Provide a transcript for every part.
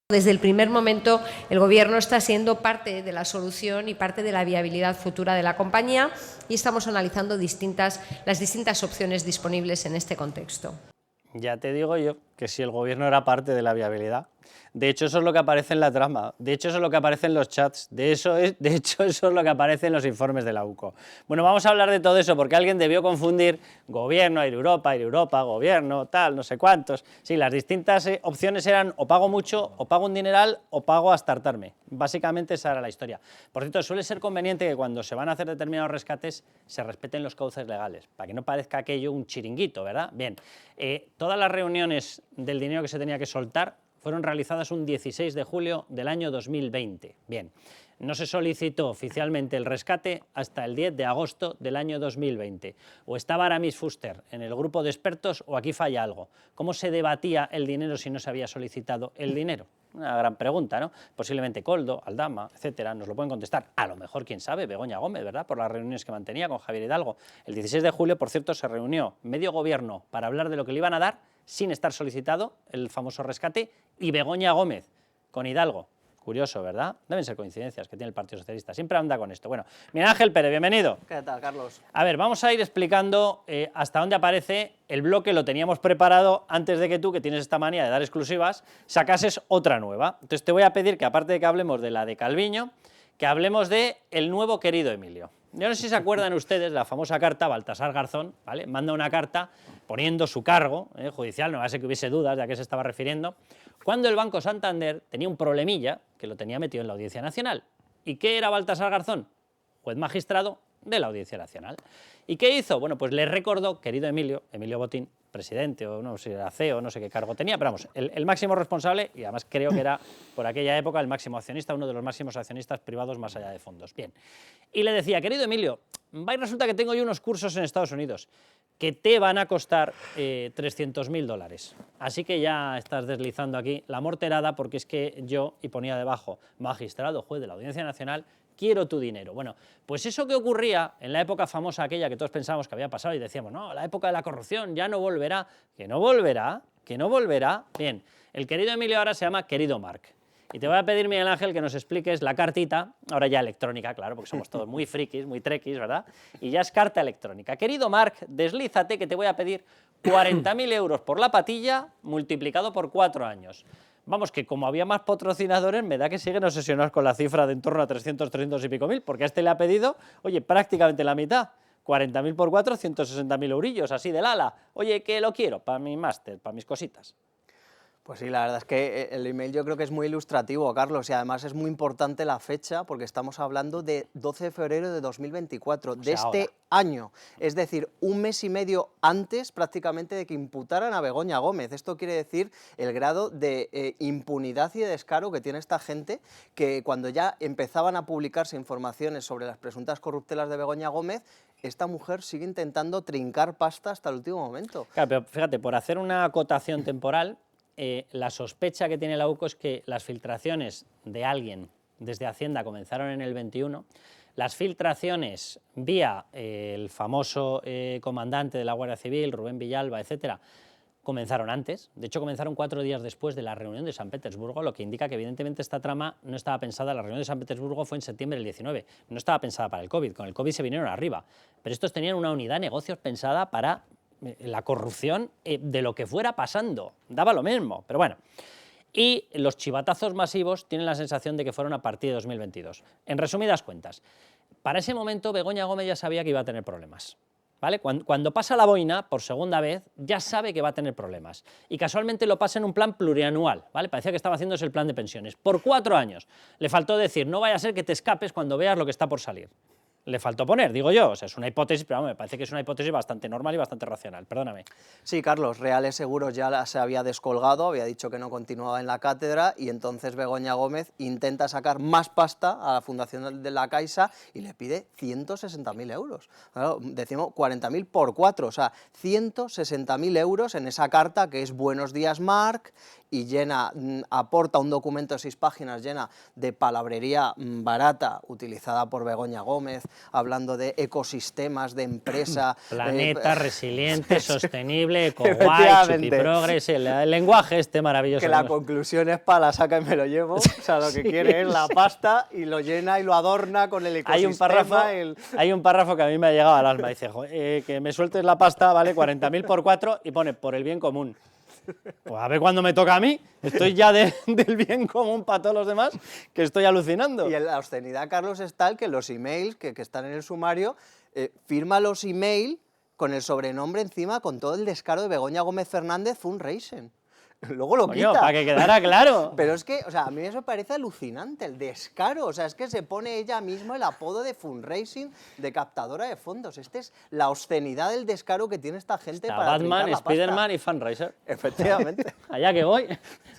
Desde el primer momento, el Gobierno está siendo parte de la solución y parte de la viabilidad futura de la compañía y estamos analizando las distintas opciones disponibles en este contexto. Ya te digo yo que si el Gobierno era parte de la viabilidad. De hecho, eso es lo que aparece en la trama, de hecho, eso es lo que aparece en los chats, de hecho, eso es lo que aparece en los informes de la UCO. Bueno, vamos a hablar de todo eso porque alguien debió confundir Gobierno, Air Europa, Gobierno, tal, no sé cuántos. Sí, las distintas opciones eran o pago mucho, o pago un dineral, o pago hasta hartarme. Básicamente esa era la historia. Por cierto, suele ser conveniente que cuando se van a hacer determinados rescates se respeten los cauces legales, para que no parezca aquello un chiringuito, ¿verdad? Bien, todas las reuniones del dinero que se tenía que soltar fueron realizadas un 16 de julio del año 2020. Bien, no se solicitó oficialmente el rescate hasta el 10 de agosto del año 2020. O estaba Aramis Fuster en el grupo de expertos o aquí falla algo. ¿Cómo se debatía el dinero si no se había solicitado el dinero? Una gran pregunta, ¿no? Posiblemente Koldo, Aldama, etcétera, nos lo pueden contestar. A lo mejor, quién sabe, Begoña Gómez, ¿verdad? Por las reuniones que mantenía con Javier Hidalgo. El 16 de julio, por cierto, se reunió medio gobierno para hablar de lo que le iban a dar sin estar solicitado, el famoso rescate, y Begoña Gómez con Hidalgo. Curioso, ¿verdad? Deben ser coincidencias que tiene el Partido Socialista. Siempre anda con esto. Bueno, Miguel Ángel Pérez, bienvenido. ¿Qué tal, Carlos? A ver, vamos a ir explicando hasta dónde aparece el bloque. Lo teníamos preparado antes de que tú, que tienes esta manía de dar exclusivas, sacases otra nueva. Entonces te voy a pedir que, aparte de que hablemos de la de Calviño, que hablemos de el nuevo querido Emilio. Yo no sé si se acuerdan ustedes de la famosa carta, Baltasar Garzón, ¿vale? Manda una carta poniendo su cargo judicial, no va a ser que hubiese dudas de a qué se estaba refiriendo, cuando el Banco Santander tenía un problemilla que lo tenía metido en la Audiencia Nacional. ¿Y qué era Baltasar Garzón? Juez magistrado de la Audiencia Nacional. ¿Y qué hizo? Bueno, pues le recordó, querido Emilio Botín, presidente, o no sé si era CEO, no sé qué cargo tenía, pero vamos, el máximo responsable, y además creo que era por aquella época el máximo accionista, uno de los máximos accionistas privados más allá de fondos. Bien, y le decía, querido Emilio, va y resulta que tengo yo unos cursos en Estados Unidos que te van a costar $300.000. Así que ya estás deslizando aquí la morterada, porque es que yo, y ponía debajo, magistrado, juez de la Audiencia Nacional, quiero tu dinero. Bueno, pues eso que ocurría en la época famosa aquella que todos pensábamos que había pasado y decíamos, no, la época de la corrupción ya no volverá, que no volverá, que no volverá. Bien, el querido Emilio ahora se llama querido Marc. Y te voy a pedir, Miguel Ángel, que nos expliques la cartita, ahora ya electrónica, claro, porque somos todos muy frikis, muy trekkies, ¿verdad? Y ya es carta electrónica. Querido Marc, deslízate que te voy a pedir 40.000 euros por la patilla multiplicado por 4 años. Vamos, que como había más patrocinadores, me da que siguen obsesionados con la cifra de en torno a 300 y pico mil, porque a este le ha pedido, oye, prácticamente la mitad. 40.000 por 4, 160.000 eurillos, así del ala. Oye, que lo quiero para mi máster, para mis cositas. Pues sí, la verdad es que el email yo creo que es muy ilustrativo, Carlos, y además es muy importante la fecha porque estamos hablando de 12 de febrero de 2024, de este año, es decir, un mes y medio antes prácticamente de que imputaran a Begoña Gómez. Esto quiere decir el grado de impunidad y de descaro que tiene esta gente, que cuando ya empezaban a publicarse informaciones sobre las presuntas corruptelas de Begoña Gómez, esta mujer sigue intentando trincar pasta hasta el último momento. Claro, pero fíjate, por hacer una acotación temporal, la sospecha que tiene la UCO es que las filtraciones de alguien desde Hacienda comenzaron en el 21, las filtraciones vía el famoso comandante de la Guardia Civil, Rubén Villalba, etcétera, comenzaron antes. De hecho, comenzaron 4 días después de la reunión de San Petersburgo, lo que indica que evidentemente esta trama no estaba pensada. La reunión de San Petersburgo fue en septiembre del 19, no estaba pensada para el COVID, con el COVID se vinieron arriba, pero estos tenían una unidad de negocios pensada para la corrupción de lo que fuera pasando, daba lo mismo, pero bueno. Y los chivatazos masivos tienen la sensación de que fueron a partir de 2022. En resumidas cuentas, para ese momento Begoña Gómez ya sabía que iba a tener problemas, ¿vale? Cuando pasa la boina por segunda vez, ya sabe que va a tener problemas. Y casualmente lo pasa en un plan plurianual, ¿vale? Parecía que estaba haciéndose el plan de pensiones. Por 4 años. Le faltó decir, no vaya a ser que te escapes cuando veas lo que está por salir. Le faltó poner, digo yo, o sea, es una hipótesis, pero me parece que es una hipótesis bastante normal y bastante racional, perdóname. Sí, Carlos, Reales Seguros ya se había descolgado, había dicho que no continuaba en la cátedra y entonces Begoña Gómez intenta sacar más pasta a la Fundación de la Caixa y le pide 160.000 euros. Claro, decimos 40.000 por 4, o sea, 160.000 euros en esa carta que es Buenos días, Marc, y llena, aporta un documento de 6 páginas llena de palabrería barata utilizada por Begoña Gómez, hablando de ecosistemas, de empresa... Planeta, resiliente, sostenible, eco-guay, Efectivamente. chupi-progress, el lenguaje este maravilloso. Que la conclusión es para la saca y me lo llevo, o sea, lo que quiere es la pasta y lo llena y lo adorna con el ecosistema. Hay un párrafo que a mí me ha llegado al alma, dice, que me sueltes la pasta, vale 40.000 por 4 y pone por el bien común. Pues a ver cuándo me toca a mí, estoy ya del bien común para todos los demás, que estoy alucinando. Y en la obscenidad, Carlos, es tal que los emails que están en el sumario, firma los emails con el sobrenombre encima, con todo el descaro de Begoña Gómez Fernández Fundraising. Luego lo Coño, quita. para que quedara claro. Pero es que, o sea, a mí eso me parece alucinante, el descaro. O sea, es que se pone ella mismo el apodo de fundraising, de captadora de fondos. Esta es la obscenidad del descaro que tiene esta gente Está para Batman, trincar la pasta. Spiderman y Fundraiser. Efectivamente. Allá que voy.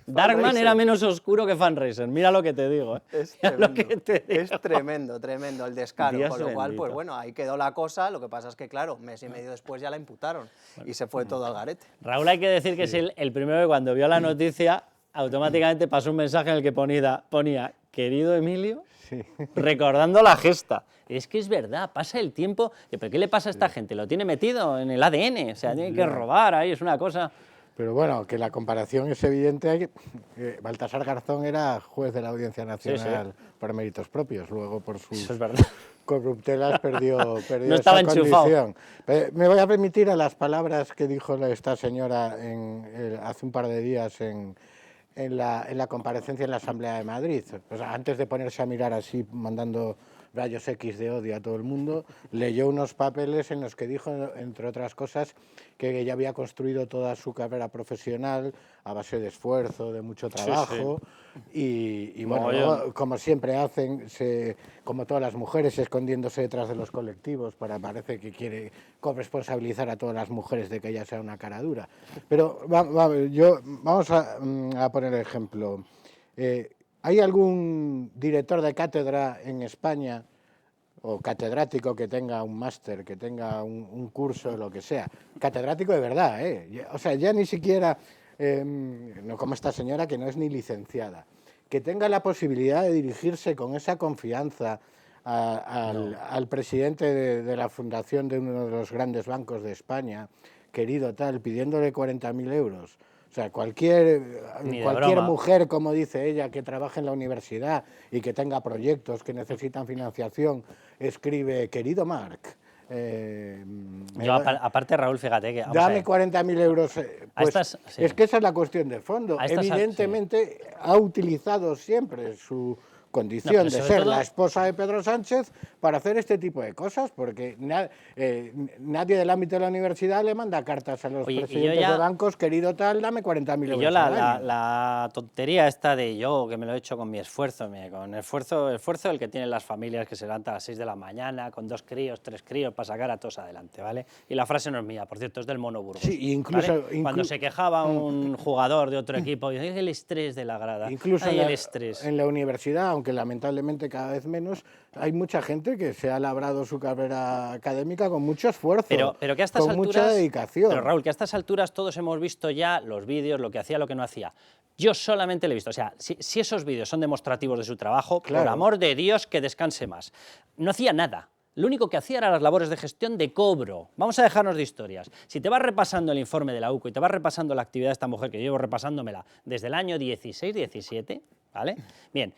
Darkman era menos oscuro que Fundraiser, mira lo que te digo. Es Mira tremendo, lo que te digo. es tremendo, tremendo el descaro. Dios Con lo cual, bendito. pues bueno, ahí quedó la cosa. Lo que pasa es que, claro, mes y medio después ya la imputaron y se fue todo al garete. Raúl, hay que decir que es el primero que cuando vio la noticia automáticamente pasó un mensaje en el que ponía querido Emilio, recordando la gesta. Es que es verdad, pasa el tiempo. ¿Pero qué le pasa a esta gente? Lo tiene metido en el ADN, o sea, tiene que robar ahí, es una cosa... Pero bueno, que la comparación es evidente. Baltasar Garzón era juez de la Audiencia Nacional por méritos propios, luego por sus Eso es verdad. corruptelas perdió No estaba esa enchufado. condición. Me voy a permitir a las palabras que dijo esta señora hace un par de días en la comparecencia en la Asamblea de Madrid. O sea, antes de ponerse a mirar así, mandando rayos X de odio a todo el mundo, leyó unos papeles en los que dijo, entre otras cosas, que ella había construido toda su carrera profesional a base de esfuerzo, de mucho trabajo, y bueno, luego, como siempre hacen, como todas las mujeres, escondiéndose detrás de los colectivos, parece que quiere corresponsabilizar a todas las mujeres de que ella sea una cara dura. Pero vamos a poner ejemplo. ¿Hay algún director de cátedra en España o catedrático que tenga un máster, que tenga un curso, lo que sea? Catedrático de verdad, ¿eh? O sea, ya ni siquiera, no como esta señora que no es ni licenciada, que tenga la posibilidad de dirigirse con esa confianza al presidente de la fundación de uno de los grandes bancos de España, querido tal, pidiéndole 40.000 euros. O sea, cualquier mujer, como dice ella, que trabaje en la universidad y que tenga proyectos que necesitan financiación, escribe, querido Marc, aparte, Raúl, fíjate que... dame 40.000 euros. Pues, es que esa es la cuestión de fondo. Evidentemente ha utilizado siempre su condición de ser la esposa de Pedro Sánchez para hacer este tipo de cosas, porque nadie del ámbito de la universidad le manda cartas a los presidentes de bancos, querido tal, dame 40.000 euros. Y yo la tontería esta de yo, que me lo he hecho con mi esfuerzo, con el esfuerzo del que tienen las familias que se levantan a las 6 de la mañana con 2 críos, 3 críos para sacar a todos adelante, ¿vale? Y la frase no es mía, por cierto, es del Mono Burgos. Sí, incluso, ¿vale? Cuando se quejaba un jugador de otro equipo, dice, el estrés de la grada, incluso el estrés. En la universidad, aunque lamentablemente cada vez menos, hay mucha gente que se ha labrado su carrera académica con mucho esfuerzo, pero que a estas con alturas, mucha dedicación. Pero Raúl, que a estas alturas todos hemos visto ya los vídeos, lo que hacía, lo que no hacía. Yo solamente le he visto, o sea, si esos vídeos son demostrativos de su trabajo, claro, por amor de Dios, que descanse más. No hacía nada. Lo único que hacía eran las labores de gestión de cobro. Vamos a dejarnos de historias. Si te vas repasando el informe de la UCO y te vas repasando la actividad de esta mujer, que llevo repasándomela desde el año 16-17, ¿vale? Bien,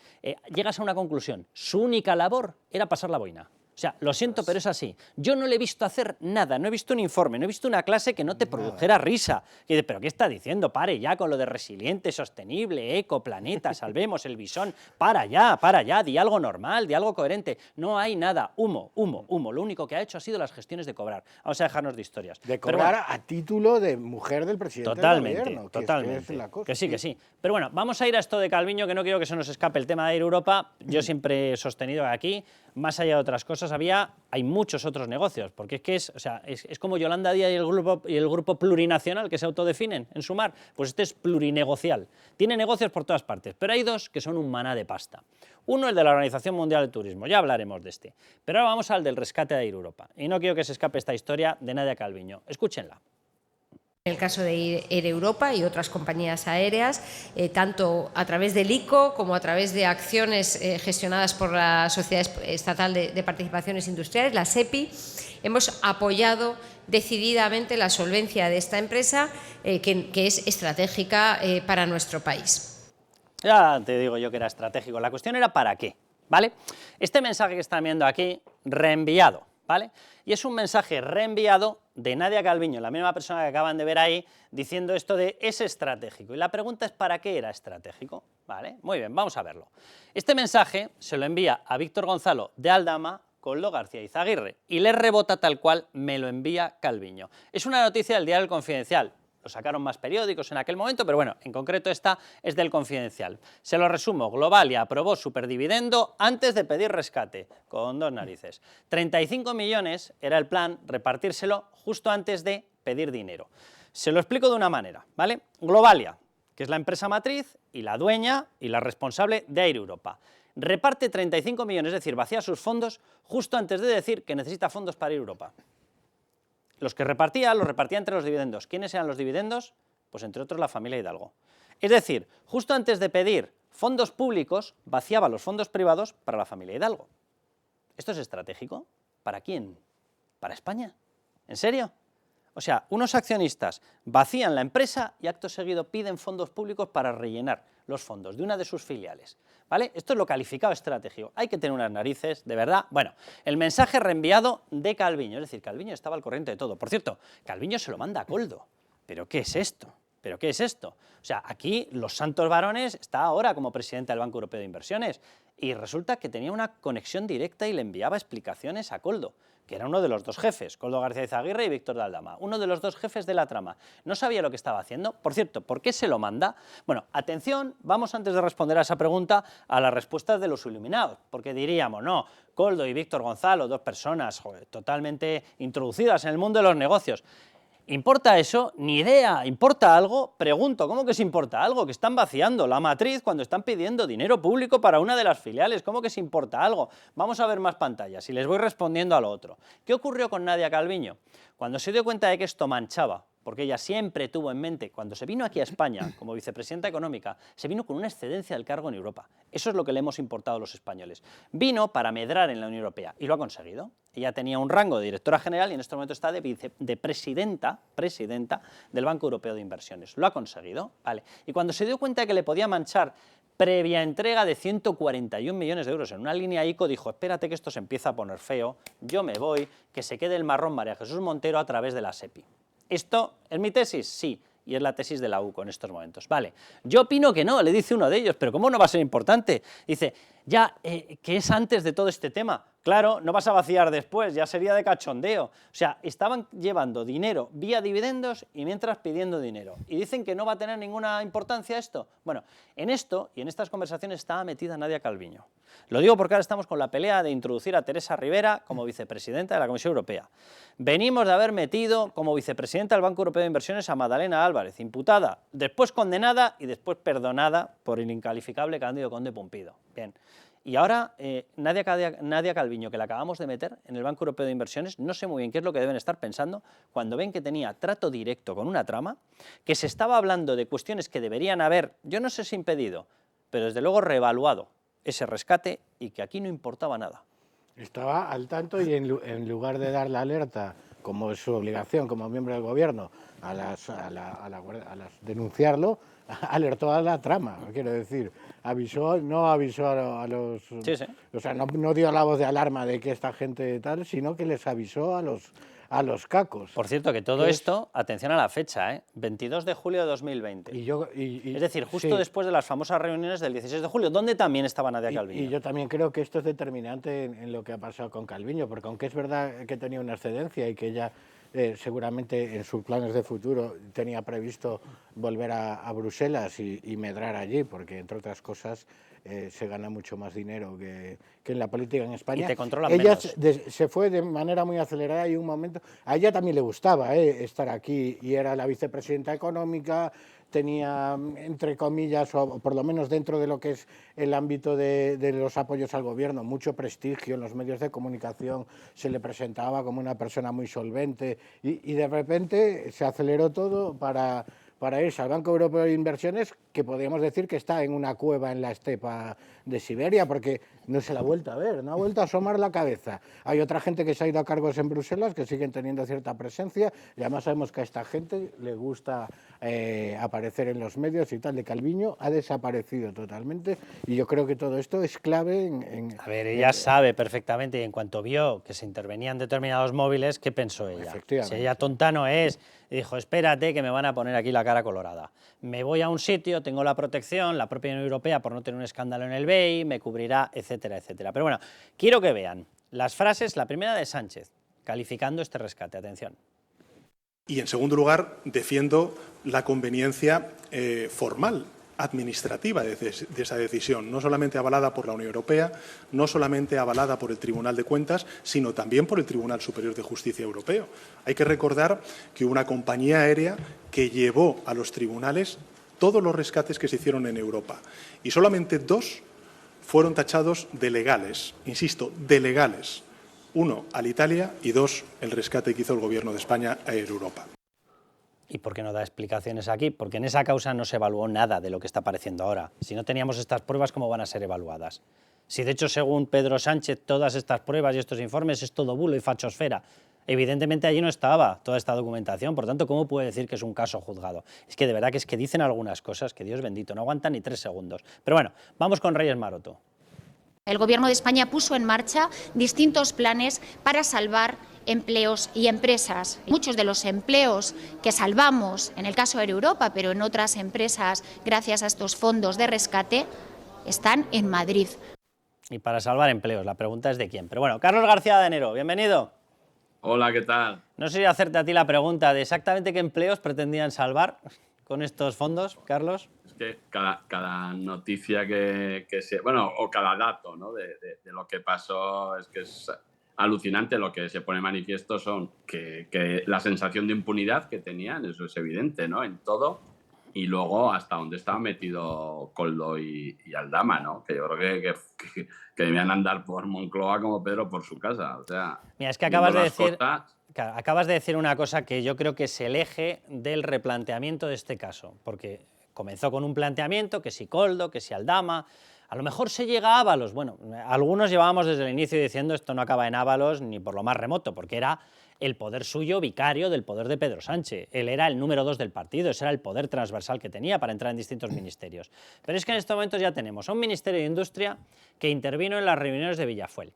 llegas a una conclusión. Su única labor era pasar la boina. O sea, lo siento, pero es así. Yo no le he visto hacer nada, no he visto un informe, no he visto una clase que no te produjera risa. Y dices, ¿pero qué está diciendo? Pare ya con lo de resiliente, sostenible, eco, planeta, salvemos el bisón. Para ya, di algo normal, di algo coherente. No hay nada, humo. Lo único que ha hecho ha sido las gestiones de cobrar. Vamos a dejarnos de historias. De cobrar a título de mujer del presidente del gobierno. Totalmente. Que sí. Pero bueno, vamos a ir a esto de Calviño, que no quiero que se nos escape el tema de Air Europa. Yo siempre he sostenido que aquí, más allá de otras cosas, hay muchos otros negocios, porque es que es como Yolanda Díaz y el grupo plurinacional que se autodefinen en Sumar, pues este es plurinegocial. Tiene negocios por todas partes, pero hay dos que son un maná de pasta. Uno, el de la Organización Mundial del Turismo, ya hablaremos de este. Pero ahora vamos al del rescate de Air Europa, y no quiero que se escape esta historia de Nadia Calviño. Escúchenla. En el caso de Air Europa y otras compañías aéreas, tanto a través del ICO como a través de acciones gestionadas por la Sociedad Estatal de Participaciones Industriales, la SEPI, hemos apoyado decididamente la solvencia de esta empresa, que es estratégica para nuestro país. Ya te digo yo que era estratégico. La cuestión era ¿para qué? ¿Vale? Este mensaje que están viendo aquí, reenviado, ¿vale? Y es un mensaje reenviado de Nadia Calviño, la misma persona que acaban de ver ahí, diciendo esto de es estratégico. Y la pregunta es ¿para qué era estratégico? ¿Vale? Muy bien, vamos a verlo. Este mensaje se lo envía a Víctor Gonzalo de Aldama, Koldo García Izaguirre, y le rebota tal cual me lo envía Calviño. Es una noticia del diario El Confidencial. Lo sacaron más periódicos en aquel momento, pero bueno, en concreto esta es del Confidencial. Se lo resumo, Globalia aprobó superdividendo antes de pedir rescate, con dos narices. 35 millones era el plan, repartírselo justo antes de pedir dinero. Se lo explico de una manera, ¿vale? Globalia, que es la empresa matriz y la dueña y la responsable de Air Europa, reparte 35 millones, es decir, vacía sus fondos justo antes de decir que necesita fondos para Air Europa. Los que repartía, los repartía entre los dividendos. ¿Quiénes eran los dividendos? Pues entre otros la familia Hidalgo. Es decir, justo antes de pedir fondos públicos, vaciaba los fondos privados para la familia Hidalgo. ¿Esto es estratégico? ¿Para quién? ¿Para España? ¿En serio? O sea, unos accionistas vacían la empresa y acto seguido piden fondos públicos para rellenar los fondos de una de sus filiales, ¿vale? Esto es lo calificado estratégico. Hay que tener unas narices, de verdad. Bueno, el mensaje reenviado de Calviño, es decir, Calviño estaba al corriente de todo. Por cierto, Calviño se lo manda a Koldo. ¿Pero qué es esto? ¿Pero qué es esto? O sea, aquí los santos varones está ahora como presidente del Banco Europeo de Inversiones y resulta que tenía una conexión directa y le enviaba explicaciones a Koldo, que era uno de los dos jefes, Koldo García Izaguirre y Víctor de Aldama, uno de los dos jefes de la trama. No sabía lo que estaba haciendo. Por cierto, ¿por qué se lo manda? Bueno, atención, vamos antes de responder a esa pregunta a las respuestas de los iluminados, porque diríamos, no, Koldo y Víctor Gonzalo, dos personas totalmente introducidas en el mundo de los negocios. ¿Importa eso? Ni idea. ¿Importa algo? Pregunto, ¿cómo que se importa algo? Que están vaciando la matriz cuando están pidiendo dinero público para una de las filiales. ¿Cómo que se importa algo? Vamos a ver más pantallas y les voy respondiendo a lo otro. ¿Qué ocurrió con Nadia Calviño? Cuando se dio cuenta de que esto manchaba, porque ella siempre tuvo en mente, cuando se vino aquí a España como vicepresidenta económica, se vino con una excedencia del cargo en Europa. Eso es lo que le hemos importado a los españoles. Vino para medrar en la Unión Europea y lo ha conseguido. Ella tenía un rango de directora general y en este momento está de presidenta del Banco Europeo de Inversiones. Lo ha conseguido, ¿vale? Y cuando se dio cuenta de que le podía manchar previa entrega de 141 millones de euros en una línea ICO, dijo, espérate que esto se empieza a poner feo, yo me voy, que se quede el marrón María Jesús Montero a través de la SEPI. ¿Esto es mi tesis? Sí, y es la tesis de la UCO en estos momentos. Vale, yo opino que no, le dice uno de ellos, pero ¿cómo no va a ser importante? Dice, ya, que es antes de todo este tema. Claro, no vas a vaciar después, ya sería de cachondeo. O sea, estaban llevando dinero vía dividendos y mientras pidiendo dinero. Y dicen que no va a tener ninguna importancia esto. Bueno, en esto y en estas conversaciones estaba metida Nadia Calviño. Lo digo porque ahora estamos con la pelea de introducir a Teresa Rivera como vicepresidenta de la Comisión Europea. Venimos de haber metido como vicepresidenta del Banco Europeo de Inversiones a Magdalena Álvarez, imputada, después condenada y después perdonada por el incalificable Cándido Conde Pumpido. Bien. Y ahora Nadia Calviño, que la acabamos de meter en el Banco Europeo de Inversiones, no sé muy bien qué es lo que deben estar pensando cuando ven que tenía trato directo con una trama, que se estaba hablando de cuestiones que deberían haber, yo no sé si impedido, pero desde luego reevaluado ese rescate y que aquí no importaba nada. Estaba al tanto y en lugar de dar la alerta, como es su obligación como miembro del gobierno, a las denunciarlo, alertó a la trama, quiero decir, no avisó a los... Sí, sí. O sea, no dio la voz de alarma de que esta gente tal, sino que les avisó a los cacos. Por cierto, que todo esto, atención a la fecha, 22 de julio de 2020. Es decir, justo después de las famosas reuniones del 16 de julio, donde también estaba Nadia Calviño. Y yo también creo que esto es determinante en lo que ha pasado con Calviño, porque aunque es verdad que tenía una excedencia y que ella seguramente en sus planes de futuro tenía previsto volver a Bruselas y medrar allí, porque entre otras cosas se gana mucho más dinero que en la política en España. Y te controlan ella menos. se fue de manera muy acelerada y un momento... A ella también le gustaba estar aquí y era la vicepresidenta económica, tenía, entre comillas, o por lo menos dentro de lo que es el ámbito de los apoyos al gobierno, mucho prestigio en los medios de comunicación, se le presentaba como una persona muy solvente y de repente se aceleró todo para irse al Banco Europeo de Inversiones, que podríamos decir que está en una cueva en la estepa de Siberia, porque no se la ha vuelto a ver, no ha vuelto a asomar la cabeza. Hay otra gente que se ha ido a cargos en Bruselas, que siguen teniendo cierta presencia, y además sabemos que a esta gente le gusta aparecer en los medios y tal. De Calviño ha desaparecido totalmente, y yo creo que todo esto es clave A ver, ella sabe perfectamente, y en cuanto vio que se intervenían determinados móviles, ¿qué pensó ella? Si ella tonta no es, y dijo, espérate que me van a poner aquí la cara colorada. Me voy a un sitio, tengo la protección, la propia Unión Europea, por no tener un escándalo en el BEI, me cubrirá, etcétera, etcétera. Pero bueno, quiero que vean las frases, la primera de Sánchez, calificando este rescate. Atención. Y en segundo lugar, defiendo la conveniencia formal, administrativa de esa decisión, no solamente avalada por la Unión Europea, no solamente avalada por el Tribunal de Cuentas, sino también por el Tribunal Superior de Justicia Europeo. Hay que recordar que hubo una compañía aérea que llevó a los tribunales todos los rescates que se hicieron en Europa y solamente 2 fueron tachados de legales, insisto, de legales. 1, Alitalia, y 2, el rescate que hizo el Gobierno de España a Air Europa. ¿Y por qué no da explicaciones aquí? Porque en esa causa no se evaluó nada de lo que está apareciendo ahora. Si no teníamos estas pruebas, ¿cómo van a ser evaluadas? Si de hecho, según Pedro Sánchez, todas estas pruebas y estos informes es todo bulo y fachosfera. Evidentemente allí no estaba toda esta documentación, por tanto, ¿cómo puede decir que es un caso juzgado? Es que de verdad que dicen algunas cosas que, Dios bendito, no aguantan ni 3 segundos. Pero bueno, vamos con Reyes Maroto. El Gobierno de España puso en marcha distintos planes para salvar empleos y empresas. Muchos de los empleos que salvamos, en el caso de Air Europa, pero en otras empresas, gracias a estos fondos de rescate, están en Madrid. Y para salvar empleos, la pregunta es de quién. Pero bueno, Carlos García de Enero, bienvenido. Hola, ¿qué tal? No sé si hacerte a ti la pregunta de exactamente qué empleos pretendían salvar con estos fondos, Carlos. Es que cada noticia que se... Bueno, o cada dato, ¿no? de lo que pasó es que es alucinante. Lo que se pone manifiesto son que la sensación de impunidad que tenían, eso es evidente, ¿no? En todo. Y luego hasta dónde estaba metido Koldo y Aldama, ¿no? Que yo creo que debían andar por Moncloa como Pedro por su casa. O sea, mira, es que acabas de decir una cosa que yo creo que es el eje del replanteamiento de este caso, porque comenzó con un planteamiento que si Koldo, que si Aldama, a lo mejor se llega a Ábalos. Bueno, algunos llevábamos desde el inicio diciendo esto no acaba en Ábalos ni por lo más remoto, porque era el poder suyo vicario del poder de Pedro Sánchez. Él era el número 2 del partido, ese era el poder transversal que tenía para entrar en distintos ministerios. Pero es que en estos momentos ya tenemos a un Ministerio de Industria que intervino en las reuniones de Villafuel,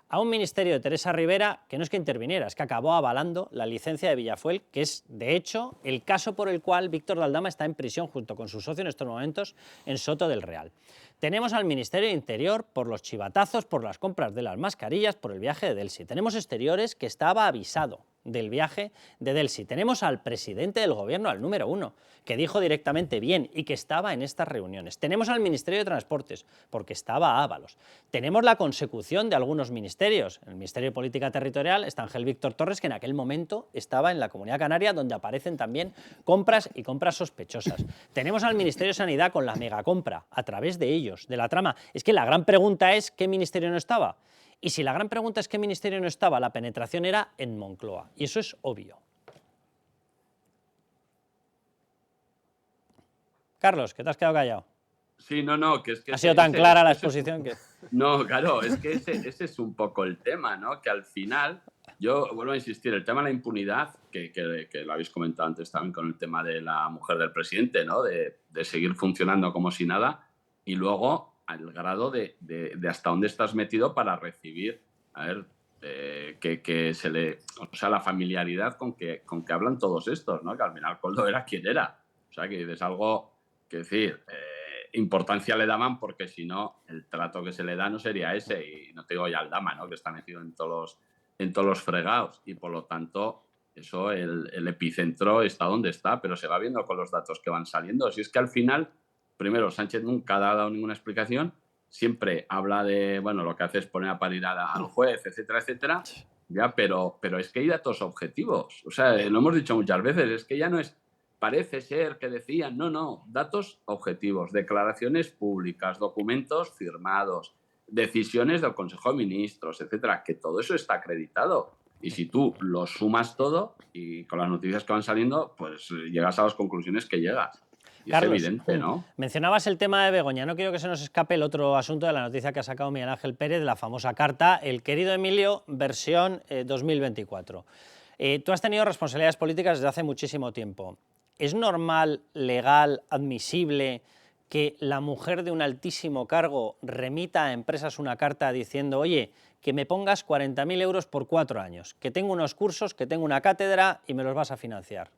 a un ministerio de Teresa Rivera que no es que interviniera, es que acabó avalando la licencia de Villafuel, que es, de hecho, el caso por el cual Víctor de Aldama está en prisión junto con su socio en estos momentos en Soto del Real. Tenemos al Ministerio de Interior por los chivatazos, por las compras de las mascarillas, por el viaje de Delsi. Tenemos Exteriores, que estaba avisado del viaje de Delsi. Tenemos al presidente del gobierno, al número 1, que dijo directamente bien y que estaba en estas reuniones. Tenemos al Ministerio de Transportes, porque estaba Ábalos. Tenemos la consecución de algunos ministerios. En el Ministerio de Política Territorial está Ángel Víctor Torres, que en aquel momento estaba en la Comunidad Canaria, donde aparecen también compras y compras sospechosas. Tenemos al Ministerio de Sanidad con la megacompra, a través de ellos, de la trama. Es que la gran pregunta es, ¿qué ministerio no estaba? Y si la gran pregunta es qué ministerio no estaba, la penetración era en Moncloa. Y eso es obvio. Carlos, que te has quedado callado. Sí, no, que es que... Ha sido tan clara la exposición que... No, claro, es que ese es un poco el tema, ¿no? Que al final, yo vuelvo a insistir, el tema de la impunidad, que lo habéis comentado antes también con el tema de la mujer del presidente, ¿no? De seguir funcionando como si nada, y luego al grado de hasta dónde estás metido para recibir, a ver, que se le... O sea, la familiaridad con que hablan todos estos, ¿no? Que al final Koldo era quien era. O sea, que es algo que decir... importancia le daban porque si no, el trato que se le da no sería ese. Y no te digo ya Aldama, ¿no? Que está metido en todos los fregados. Y por lo tanto, eso, el epicentro está donde está, pero se va viendo con los datos que van saliendo. Si es que al final... Primero, Sánchez nunca ha dado ninguna explicación, siempre habla de, bueno, lo que hace es poner a parir al juez, etcétera, etcétera, ya, pero es que hay datos objetivos. O sea, lo hemos dicho muchas veces, es que ya no es parece ser que decían, no, datos objetivos, declaraciones públicas, documentos firmados, decisiones del Consejo de Ministros, etcétera, que todo eso está acreditado. Y si tú lo sumas todo y con las noticias que van saliendo, pues llegas a las conclusiones que llegas. Y Carlos, es evidente, ¿no? Mencionabas el tema de Begoña. No quiero que se nos escape el otro asunto de la noticia que ha sacado Miguel Ángel Pérez, de la famosa carta El querido Emilio, versión 2024. Tú has tenido responsabilidades políticas desde hace muchísimo tiempo. ¿Es normal, legal, admisible que la mujer de un altísimo cargo remita a empresas una carta diciendo, oye, que me pongas 40.000 euros por 4 años, que tengo unos cursos, que tengo una cátedra y me los vas a financiar?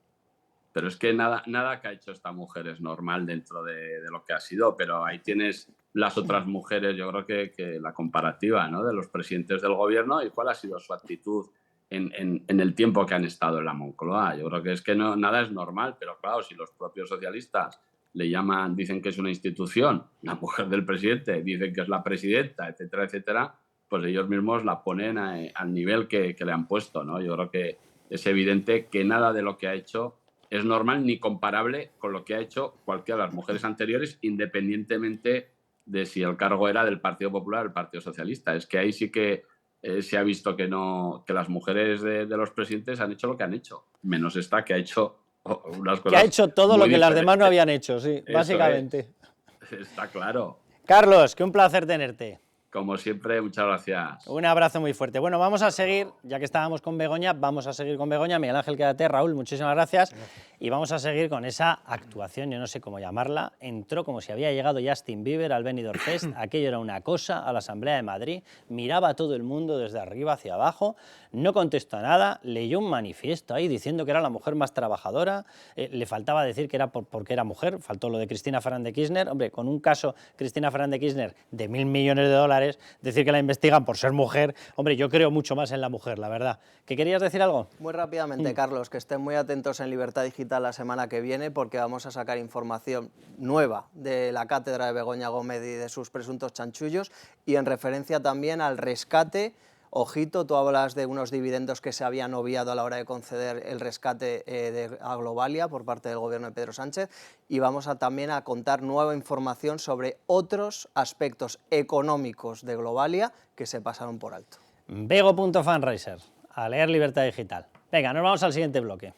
Pero es que nada que ha hecho esta mujer es normal dentro de lo que ha sido, pero ahí tienes las otras mujeres, yo creo que la comparativa, ¿no?, de los presidentes del gobierno y cuál ha sido su actitud en el tiempo que han estado en la Moncloa. Yo creo que es que nada es normal, pero claro, si los propios socialistas le llaman, dicen que es una institución, la mujer del presidente, dicen que es la presidenta, etcétera, etcétera, pues ellos mismos la ponen al nivel que le han puesto, ¿no? Yo creo que es evidente que nada de lo que ha hecho es normal ni comparable con lo que ha hecho cualquiera de las mujeres anteriores, independientemente de si el cargo era del Partido Popular o del Partido Socialista. Es que ahí sí que se ha visto que las mujeres de los presidentes han hecho lo que han hecho, menos esta que ha hecho unas cosas. Que ha hecho todo lo que las demás no habían hecho, sí, Eso básicamente. Está claro. Carlos, que un placer tenerte. Como siempre, muchas gracias. Un abrazo muy fuerte. Bueno, vamos a seguir, ya que estábamos con Begoña, vamos a seguir con Begoña. Miguel Ángel, quédate. Raúl, muchísimas gracias. Y vamos a seguir con esa actuación, yo no sé cómo llamarla. Entró como si había llegado Justin Bieber al Benidorm Fest. Aquello era una cosa, a la Asamblea de Madrid. Miraba a todo el mundo desde arriba hacia abajo. No contestó a nada. Leyó un manifiesto ahí diciendo que era la mujer más trabajadora. Le faltaba decir que era porque era mujer. Faltó lo de Cristina Fernández de Kirchner. Hombre, con un caso Cristina Fernández de Kirchner de 1.000 millones de dólares, decir que la investigan por ser mujer, hombre, yo creo mucho más en la mujer, la verdad. ¿Qué querías decir algo? Muy rápidamente, Carlos, que estén muy atentos en Libertad Digital la semana que viene, porque vamos a sacar información nueva de la cátedra de Begoña Gómez y de sus presuntos chanchullos, y en referencia también al rescate. Ojito, tú hablas de unos dividendos que se habían obviado a la hora de conceder el rescate a Globalia por parte del gobierno de Pedro Sánchez, y vamos también a contar nueva información sobre otros aspectos económicos de Globalia que se pasaron por alto. Bego.fanraiser, a leer Libertad Digital. Venga, nos vamos al siguiente bloque.